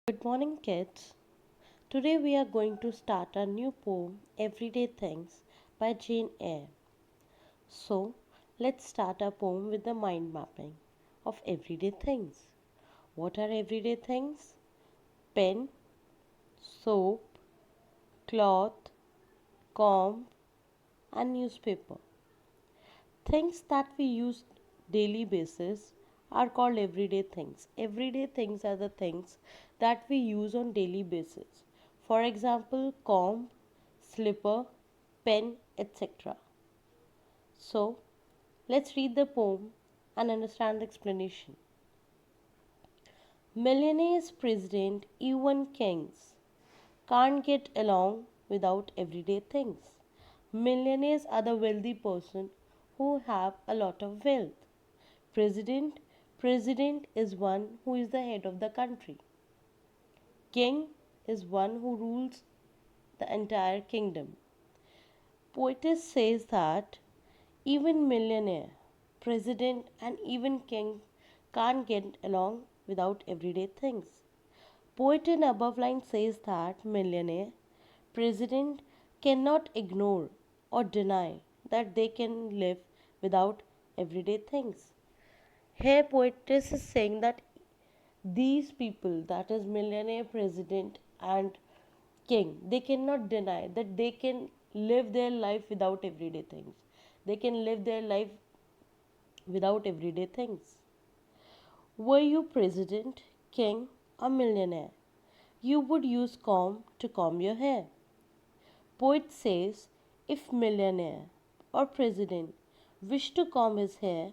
Good morning, kids. Today we are going to start a new poem, Everyday Things by Jane Eyre. So, let's start our poem with the mind mapping of everyday things. What are everyday things? Pen, soap, cloth, comb, and newspaper. Things that we use daily basis are called everyday things. Everyday things are the things that we use on daily basis. For example, comb, slipper, pen, etc. So, let's read the poem and understand the explanation. Millionaires, president, even kings can't get along without everyday things. Millionaires are the wealthy person who have a lot of wealth. President, president is one who is the head of the country. King is one who rules the entire kingdom. Poetess says that even millionaire, president, and even king can't get along without everyday things. Poet in above line says that millionaire, president cannot ignore or deny that they can live without everyday things. Here, poetess is saying that these people, that is millionaire, president, and king, they cannot deny that they can live their life without everyday things. They can live their life without everyday things. Were you president, king, or millionaire, you would use comb to comb your hair. Poet says if millionaire or president wish to comb his hair,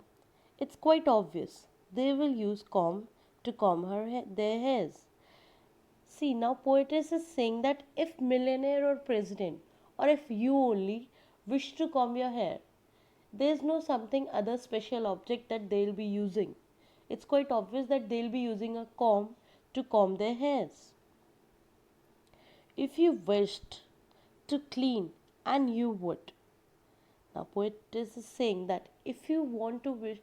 it's quite obvious they will use comb to comb their hairs. See, now poetess is saying that if millionaire or president or if you only wish to comb your hair, there is no something other special object that they'll be using. It's quite obvious that they'll be using a comb to comb their hairs. If you wished to clean, and you would. Now poetess is saying that if you want to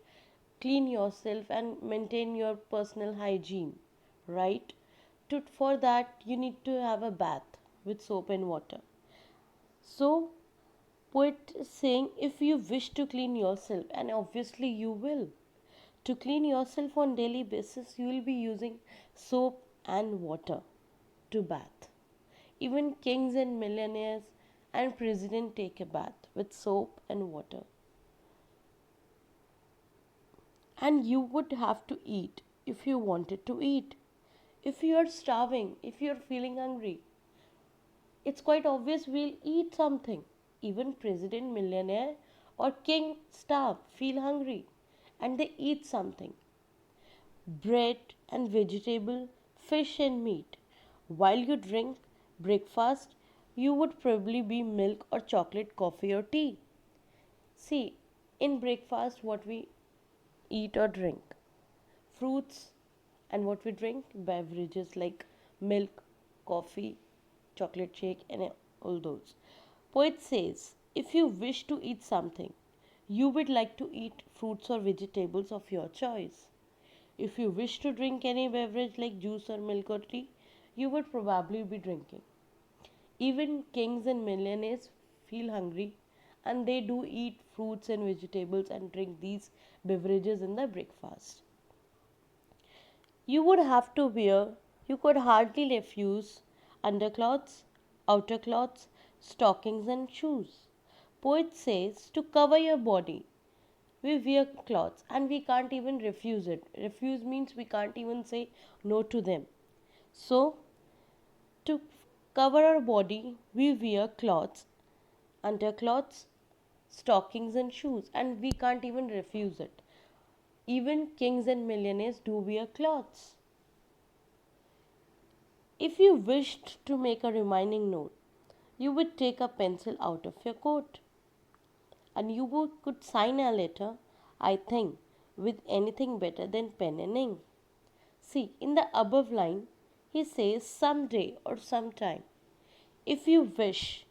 clean yourself and maintain your personal hygiene, right? For that you need to have a bath with soap and water. So poet is saying if you wish to clean yourself, and obviously you will. To clean yourself on daily basis, you will be using soap and water to bath. Even kings and millionaires and presidents take a bath with soap and water. And you would have to eat if you wanted to eat. If you are starving, if you are feeling hungry, it's quite obvious we'll eat something. Even president, millionaire, or king starve, feel hungry, and they eat something. Bread and vegetable, fish and meat. While you drink breakfast, you would probably be milk or chocolate, coffee or tea. See, in breakfast, what we eat or drink? Fruits, and what we drink? Beverages like milk, coffee, chocolate shake, and all those. Poet says, if you wish to eat something, you would like to eat fruits or vegetables of your choice. If you wish to drink any beverage like juice or milk or tea, you would probably be drinking. Even kings and millionaires feel hungry and they do eat fruits and vegetables and drink these beverages in their breakfast. You would have to wear, you could hardly refuse underclothes, outer clothes, stockings, and shoes. Poet says to cover your body, we wear clothes and we can't even refuse it. Refuse means we can't even say no to them. So, to cover our body, we wear clothes, underclothes, stockings, and shoes, and we can't even refuse it. Even kings and millionaires do wear clothes. If you wished to make a reminding note, you would take a pencil out of your coat and could sign a letter, I think, with anything better than pen and ink. See, in the above line, he says someday or sometime. If you wish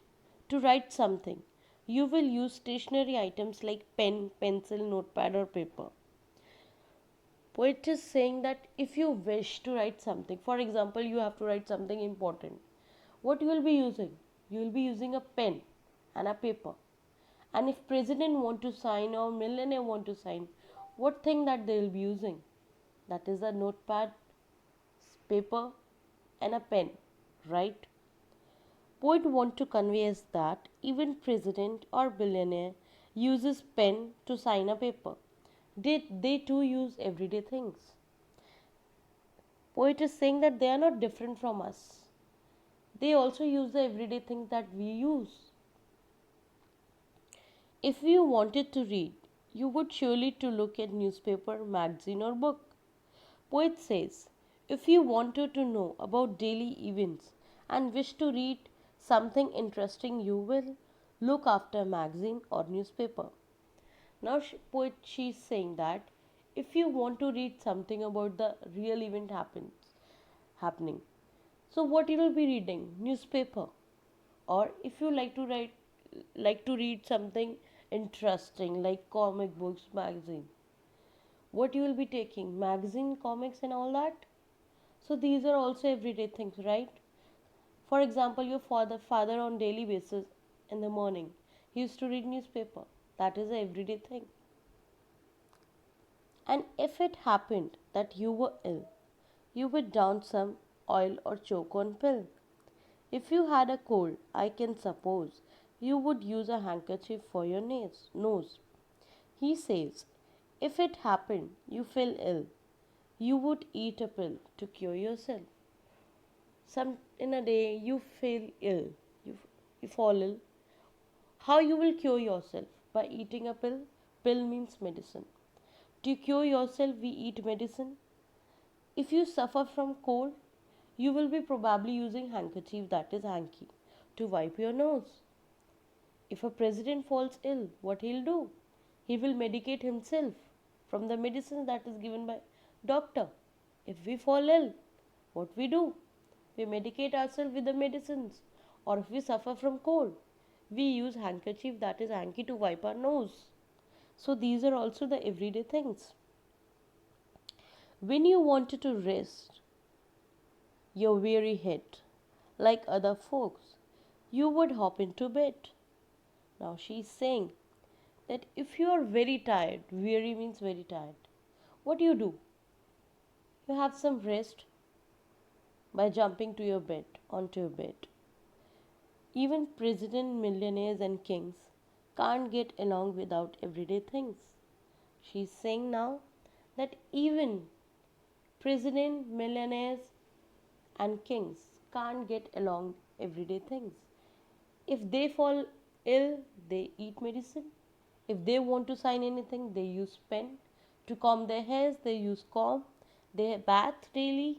to write something, you will use stationary items like pen, pencil, notepad, or paper. Poet is saying that if you wish to write something, for example, you have to write something important, what you will be using? You will be using a pen and a paper. And if president want to sign or millionaire want to sign, what thing that they will be using? That is a notepad, paper and a pen, right? Poet want to convey us that even president or billionaire uses pen to sign a paper. They too use everyday things. Poet is saying that they are not different from us. They also use the everyday things that we use. If you wanted to read, you would surely to look at newspaper, magazine or book. Poet says, if you wanted to know about daily events and wish to read something interesting, you will look after magazine or newspaper. Now, poet she is saying that if you want to read something about the real event happening, so what you will be reading? Newspaper. Or if you like to read something interesting like comic books, magazine, what you will be taking? Magazine, comics and all that. So these are also everyday things, right? For example, your father on daily basis in the morning, he used to read newspaper. That is a everyday thing. And if it happened that you were ill, you would down some oil or choke on pill. If you had a cold, I can suppose you would use a handkerchief for your nose. He says, if it happened you fell ill, you would eat a pill to cure yourself. Some in a day you feel ill, you fall ill. How you will cure yourself? By eating a pill. Pill means medicine. To cure yourself, we eat medicine. If you suffer from cold, you will be probably using handkerchief, that is hanky, to wipe your nose. If a president falls ill, what he'll do? He will medicate himself from the medicine that is given by doctor. If we fall ill, what we do? We medicate ourselves with the medicines. Or if we suffer from cold, we use handkerchief, that is hanky, to wipe our nose. So these are also the everyday things. When you wanted to rest your weary head like other folks, you would hop into bed. Now she is saying that if you are very tired, weary means very tired, what do? You have some rest by jumping to your bed, onto your bed. Even president, millionaires and kings can't get along without everyday things. She's saying now that even president, millionaires and kings can't get along everyday things. If they fall ill, they eat medicine. If they want to sign anything, they use pen. To comb their hairs, they use comb. They bath daily.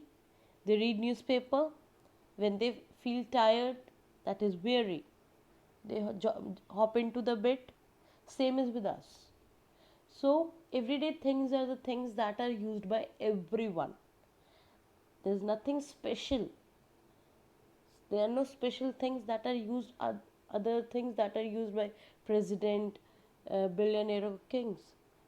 They read newspaper. When they feel tired, that is weary, they hop into the bed. Same is with us. So everyday things are the things that are used by everyone. There is nothing special. There are no special things that are used, other things that are used by president, billionaire or kings.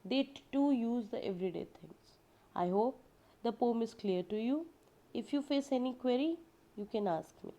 They too use the everyday things. I hope the poem is clear to you. If you face any query, you can ask me.